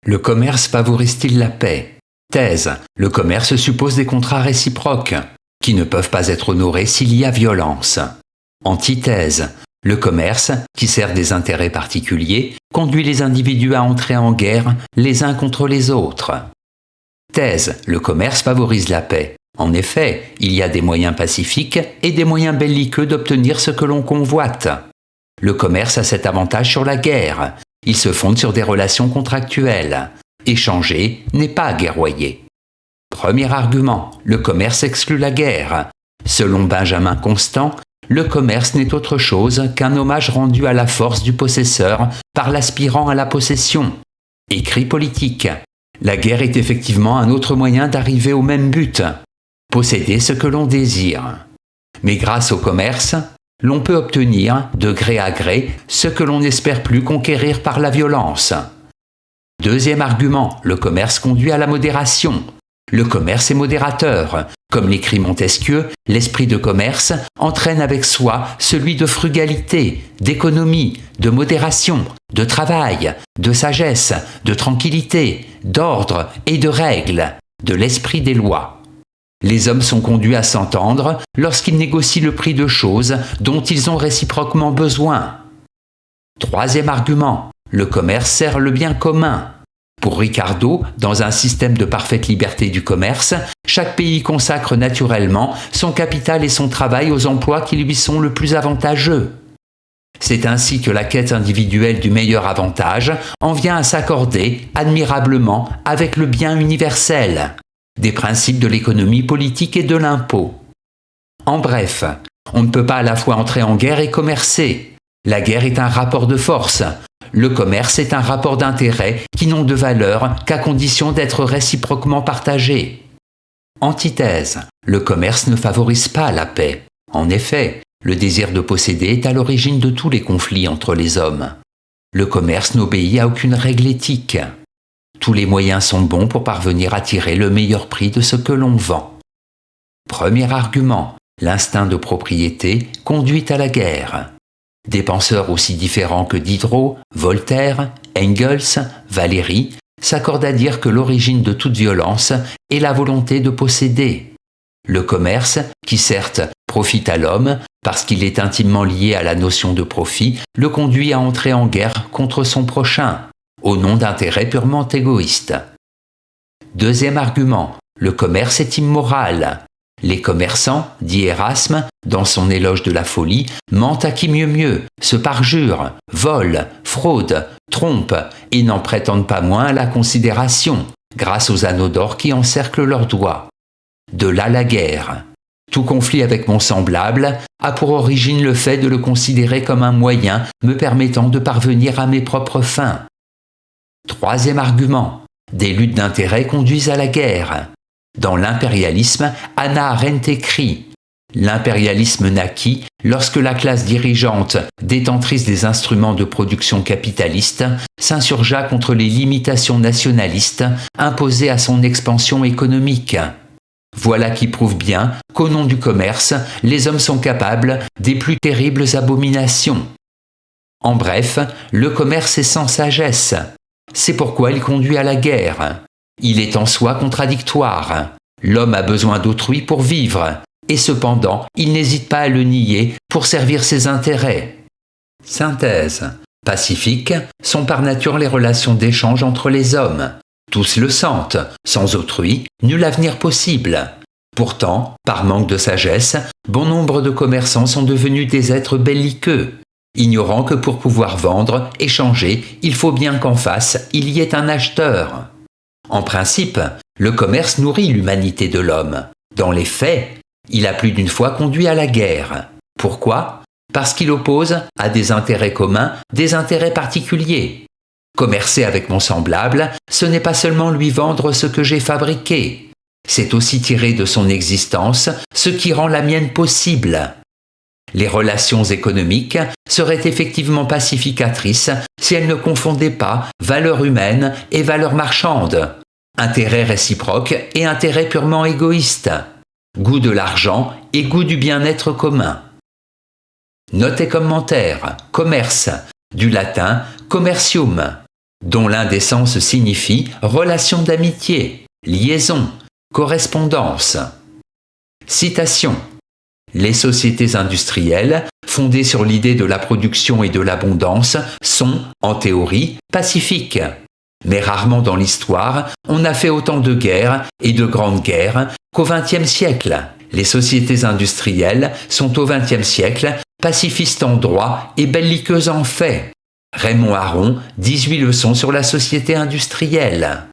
Le commerce favorise-t-il la paix? Thèse. Le commerce suppose des contrats réciproques, qui ne peuvent pas être honorés s'il y a violence. Antithèse. Le commerce, qui sert des intérêts particuliers, conduit les individus à entrer en guerre les uns contre les autres. Thèse. Le commerce favorise la paix. En effet, il y a des moyens pacifiques et des moyens belliqueux d'obtenir ce que l'on convoite. Le commerce a cet avantage sur la guerre. Il se fonde sur des relations contractuelles. Échanger n'est pas guerroyer. Premier argument, le commerce exclut la guerre. Selon Benjamin Constant, le commerce n'est autre chose qu'un hommage rendu à la force du possesseur par l'aspirant à la possession. Écrit politique. La guerre est effectivement un autre moyen d'arriver au même but. Posséder ce que l'on désire. Mais grâce au commerce, l'on peut obtenir, de gré à gré, ce que l'on n'espère plus conquérir par la violence. Deuxième argument, le commerce conduit à la modération. Le commerce est modérateur. Comme l'écrit Montesquieu, l'esprit de commerce entraîne avec soi celui de frugalité, d'économie, de modération, de travail, de sagesse, de tranquillité, d'ordre et de règles, de l'esprit des lois. Les hommes sont conduits à s'entendre lorsqu'ils négocient le prix de choses dont ils ont réciproquement besoin. Troisième argument, le commerce sert le bien commun. Pour Ricardo, dans un système de parfaite liberté du commerce, chaque pays consacre naturellement son capital et son travail aux emplois qui lui sont le plus avantageux. C'est ainsi que la quête individuelle du meilleur avantage en vient à s'accorder admirablement avec le bien universel, des principes de l'économie politique et de l'impôt. En bref, on ne peut pas à la fois entrer en guerre et commercer. La guerre est un rapport de force. Le commerce est un rapport d'intérêt qui n'ont de valeur qu'à condition d'être réciproquement partagés. Antithèse. Le commerce ne favorise pas la paix. En effet, le désir de posséder est à l'origine de tous les conflits entre les hommes. Le commerce n'obéit à aucune règle éthique. Tous les moyens sont bons pour parvenir à tirer le meilleur prix de ce que l'on vend. Premier argument. L'instinct de propriété conduit à la guerre. Des penseurs aussi différents que Diderot, Voltaire, Engels, Valéry s'accordent à dire que l'origine de toute violence est la volonté de posséder. Le commerce, qui certes profite à l'homme parce qu'il est intimement lié à la notion de profit, le conduit à entrer en guerre contre son prochain, au nom d'intérêts purement égoïstes. Deuxième argument, le commerce est immoral. Les commerçants, dit Erasme, dans son éloge de la folie, mentent à qui mieux, se parjurent, volent, fraudent, trompent et n'en prétendent pas moins à la considération, grâce aux anneaux d'or qui encerclent leurs doigts. De là la guerre. Tout conflit avec mon semblable a pour origine le fait de le considérer comme un moyen me permettant de parvenir à mes propres fins. Troisième argument, des luttes d'intérêts conduisent à la guerre. Dans l'impérialisme, Hannah Arendt écrit « L'impérialisme naquit lorsque la classe dirigeante, détentrice des instruments de production capitalistes, s'insurgea contre les limitations nationalistes imposées à son expansion économique. Voilà qui prouve bien qu'au nom du commerce, les hommes sont capables des plus terribles abominations. En bref, le commerce est sans sagesse. C'est pourquoi il conduit à la guerre. Il est en soi contradictoire. L'homme a besoin d'autrui pour vivre, et cependant, il n'hésite pas à le nier pour servir ses intérêts. Synthèse. Pacifiques sont par nature les relations d'échange entre les hommes. Tous le sentent. Sans autrui, nul avenir possible. Pourtant, par manque de sagesse, bon nombre de commerçants sont devenus des êtres belliqueux, ignorant que pour pouvoir vendre, échanger, il faut bien qu'en face, il y ait un acheteur. En principe, le commerce nourrit l'humanité de l'homme. Dans les faits, il a plus d'une fois conduit à la guerre. Pourquoi ? Parce qu'il oppose à des intérêts communs des intérêts particuliers. Commercer avec mon semblable, ce n'est pas seulement lui vendre ce que j'ai fabriqué. C'est aussi tirer de son existence ce qui rend la mienne possible. Les relations économiques seraient effectivement pacificatrices si elles ne confondaient pas valeur humaine et valeur marchande, intérêt réciproque et intérêt purement égoïste, goût de l'argent et goût du bien-être commun. Notes et commentaires. Commerce, du latin commercium. dont l'un des sens signifie relation d'amitié, liaison, correspondance. Citation. Les sociétés industrielles, fondées sur l'idée de la production et de l'abondance, sont, en théorie, pacifiques. Mais rarement dans l'histoire, on a fait autant de guerres et de grandes guerres qu'au XXe siècle. Les sociétés industrielles sont au XXe siècle pacifistes en droit et belliqueuses en fait. Raymond Aron, 18 leçons sur la société industrielle.